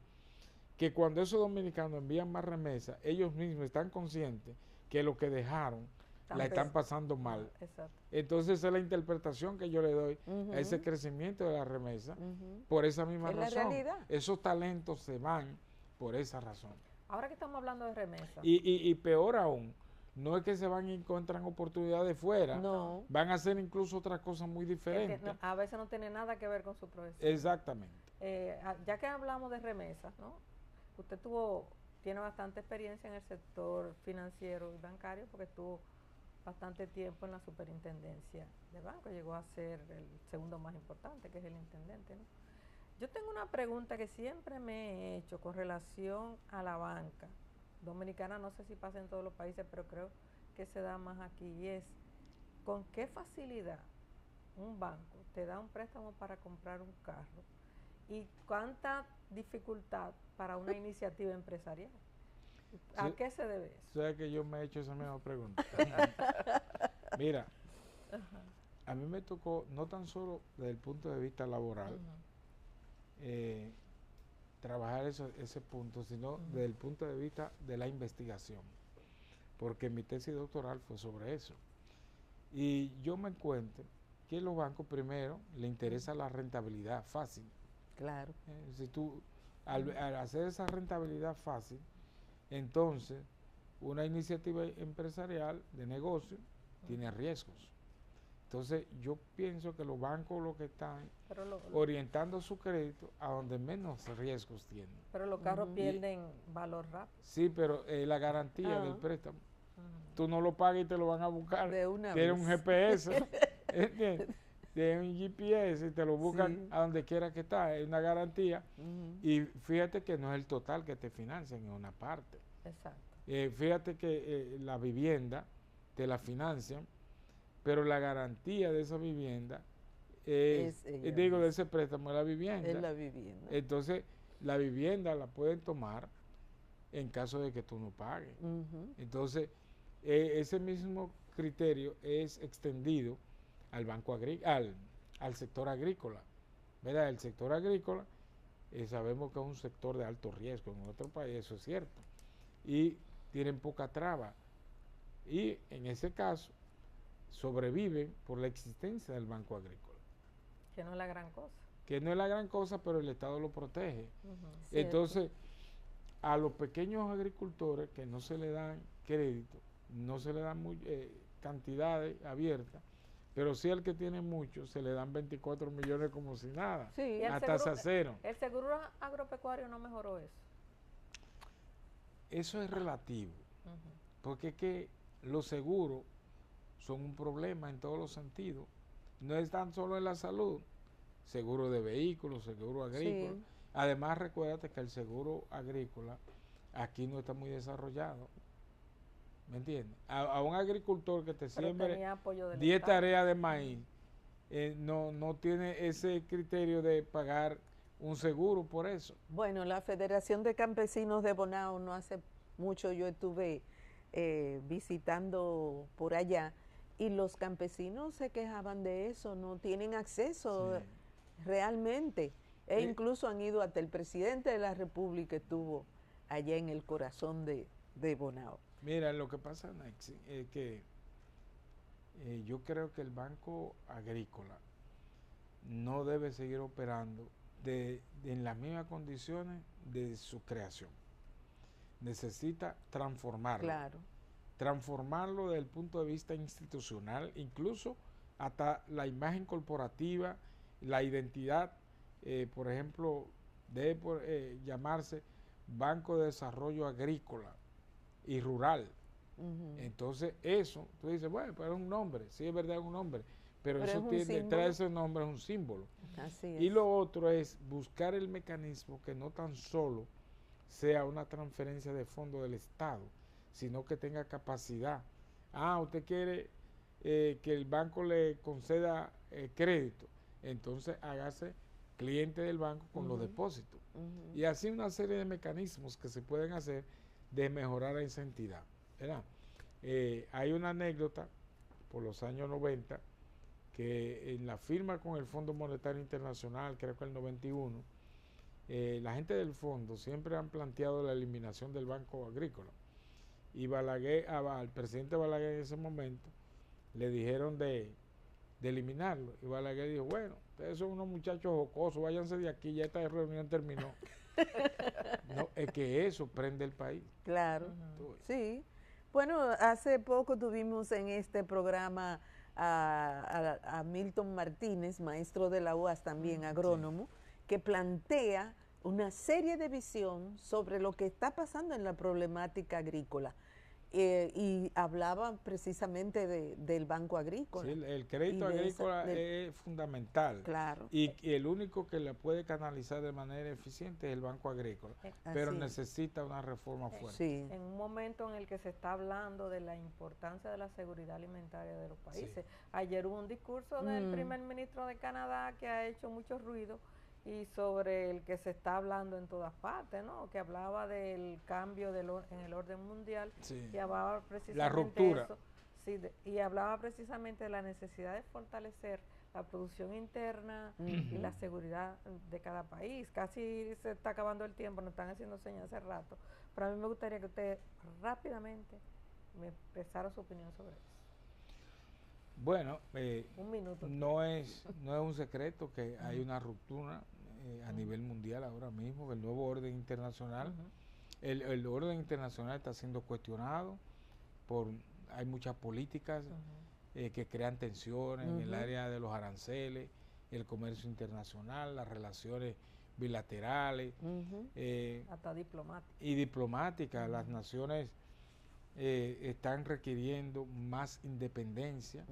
que cuando esos dominicanos envían más remesas, ellos mismos están conscientes que lo que dejaron la están pasando mal. Entonces esa es la interpretación que yo le doy a ese crecimiento de la remesa por esa misma razón. Esos talentos se van por esa razón. Ahora que estamos hablando de remesa. Y peor aún, no es que se van y encuentran oportunidades fuera, van a hacer incluso otras cosas muy diferentes. A veces no tiene nada que ver con su profesión. Exactamente. Ya que hablamos de remesas, ¿no? Usted tiene bastante experiencia en el sector financiero y bancario porque estuvo bastante tiempo en la superintendencia de banco, llegó a ser el segundo más importante, que es el intendente, ¿no? Yo tengo una pregunta que siempre me he hecho con relación a la banca dominicana, no sé si pasa en todos los países, pero creo que se da más aquí, y es, ¿con qué facilidad un banco te da un préstamo para comprar un carro y cuánta dificultad para una iniciativa empresarial? ¿A qué se debe eso? O sea que yo me he hecho esa misma pregunta. Mira, a mí me tocó, no tan solo desde el punto de vista laboral, trabajar ese punto, sino desde el punto de vista de la investigación, porque mi tesis doctoral fue sobre eso. Y yo me encuentro que a los bancos primero le interesa la rentabilidad fácil. Claro. Si tú, al hacer esa rentabilidad fácil, entonces una iniciativa empresarial de negocio tiene riesgos. Entonces yo pienso que los bancos lo que están orientando su crédito a donde menos riesgos tienen. Pero los carros pierden valor rápido. Sí, pero la garantía del préstamo, tú no lo pagas y te lo van a buscar. Tiene un GPS, tiene un GPS y te lo buscan a donde quiera que está, es una garantía. Y fíjate que no es el total que te financian, es una parte. Exacto. Fíjate que la vivienda te la financian, pero la garantía de esa vivienda de ese préstamo es la vivienda. Es la vivienda. Entonces, la vivienda la pueden tomar en caso de que tú no pagues. Entonces, ese mismo criterio es extendido al banco al sector agrícola. ¿Verdad? El sector agrícola sabemos que es un sector de alto riesgo en otro país, eso es cierto. Y tienen poca traba. Y en ese caso, sobreviven por la existencia del banco agrícola. Que no es la gran cosa. Que no es la gran cosa, pero el Estado lo protege. Entonces, a los pequeños agricultores que no se le dan crédito, no se le dan cantidades abiertas, pero sí al que tiene mucho se le dan 24 millones como si nada, Sí, a tasa cero. El seguro agropecuario no mejoró eso. Eso es relativo, porque es que los seguros son un problema en todos los sentidos. No es tan solo en la salud, seguro de vehículos, seguro agrícola. Sí. Además, recuérdate que el seguro agrícola aquí no está muy desarrollado. ¿Me entiendes? A un agricultor que te Pero siembre tenía apoyo del 10 Estado. tareas de maíz, no tiene ese criterio de pagar un seguro por eso. Bueno, la Federación de Campesinos de Bonao no hace mucho yo estuve visitando por allá y los campesinos se quejaban de eso, no tienen acceso Sí. realmente. E Sí. incluso han ido hasta el presidente de la República estuvo allá en el corazón de Bonao. Mira, lo que pasa, Nexi, es que yo creo que el Banco Agrícola no debe seguir operando en las mismas condiciones de su creación. Necesita transformarlo. Claro. Transformarlo desde el punto de vista institucional, incluso hasta la imagen corporativa, la identidad, por ejemplo, debe llamarse Banco de Desarrollo Agrícola y Rural. Entonces eso, tú dices, bueno, pero es un nombre, sí es verdad, es un nombre, pero eso es un tiene, detrás de símbolo. ese nombre es un símbolo. Así es. Y lo otro es buscar el mecanismo que no tan solo sea una transferencia de fondos del Estado, sino que tenga capacidad. Usted quiere que el banco le conceda crédito, entonces hágase cliente del banco con los depósitos. Y así una serie de mecanismos que se pueden hacer de mejorar esa entidad, ¿verdad? Hay una anécdota por los años 90 que en la firma con el Fondo Monetario Internacional, creo que el 91, la gente del fondo siempre han planteado la eliminación del Banco Agrícola. Y Balaguer, al presidente Balaguer en ese momento, le dijeron de eliminarlo. Y Balaguer dijo, bueno, ustedes son unos muchachos jocosos, váyanse de aquí, ya esta reunión terminó. No, es que eso prende el país. Claro, sí. Bueno, hace poco tuvimos en este programa a Milton Martínez, maestro de la UAS, también agrónomo, que plantea una serie de visión sobre lo que está pasando en la problemática agrícola. Y hablaba precisamente del Banco Agrícola. Sí, el crédito agrícola es fundamental. Claro. Y el único que la puede canalizar de manera eficiente es el Banco Agrícola. Pero Así necesita una reforma fuerte. Sí. En un momento en el que se está hablando de la importancia de la seguridad alimentaria de los países. Sí. Ayer hubo un discurso del primer ministro de Canadá que ha hecho mucho ruido y sobre el que se está hablando en todas partes, ¿no? Que hablaba del cambio en el orden mundial, sí. Y hablaba precisamente la ruptura. Eso, sí, y hablaba precisamente de la necesidad de fortalecer la producción interna y la seguridad de cada país. Casi se está acabando el tiempo, nos están haciendo señas hace rato, pero a mí me gustaría que usted rápidamente me expresara su opinión sobre eso. Bueno, un minuto. No es un secreto que hay una ruptura a nivel mundial ahora mismo, el nuevo orden internacional. El orden internacional está siendo cuestionado hay muchas políticas que crean tensiones en el área de los aranceles, el comercio internacional, las relaciones bilaterales, hasta diplomáticas. Y diplomáticas. Las naciones están requiriendo más independencia,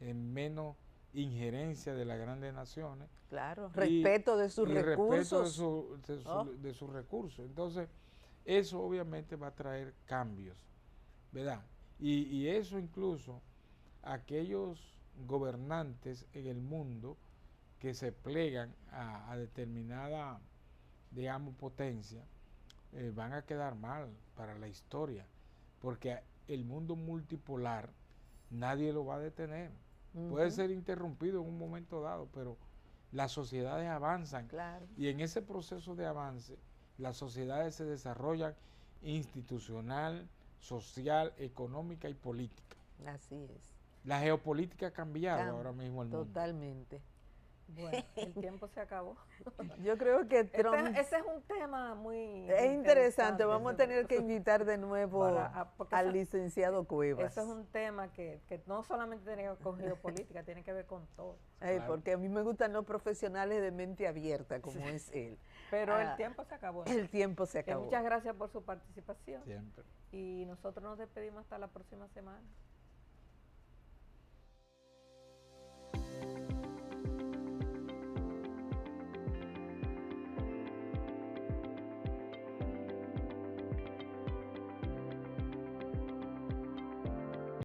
menos injerencia de las grandes naciones. Claro, respeto de sus recursos. Respeto de sus recursos. Entonces, eso obviamente va a traer cambios, ¿verdad? Y eso incluso aquellos gobernantes en el mundo que se plegan a determinada, digamos, potencia, van a quedar mal para la historia, porque el mundo multipolar nadie lo va a detener. Puede ser interrumpido en un momento dado, pero las sociedades avanzan. Claro. Y en ese proceso de avance, las sociedades se desarrollan institucional, social, económica y política. Así es. La geopolítica ha cambiado ahora mismo el mundo. Totalmente. Bueno, el tiempo se acabó. Yo creo que Trump... Ese es un tema muy es interesante. Vamos a tener que invitar de nuevo al licenciado Cuevas. Eso es un tema que no solamente tiene que ver con geopolítica, tiene que ver con todo. Claro. Porque a mí me gustan los profesionales de mente abierta, como es él. Pero el tiempo se acabó. El tiempo se acabó. Muchas gracias por su participación. Siempre. Y nosotros nos despedimos hasta la próxima semana.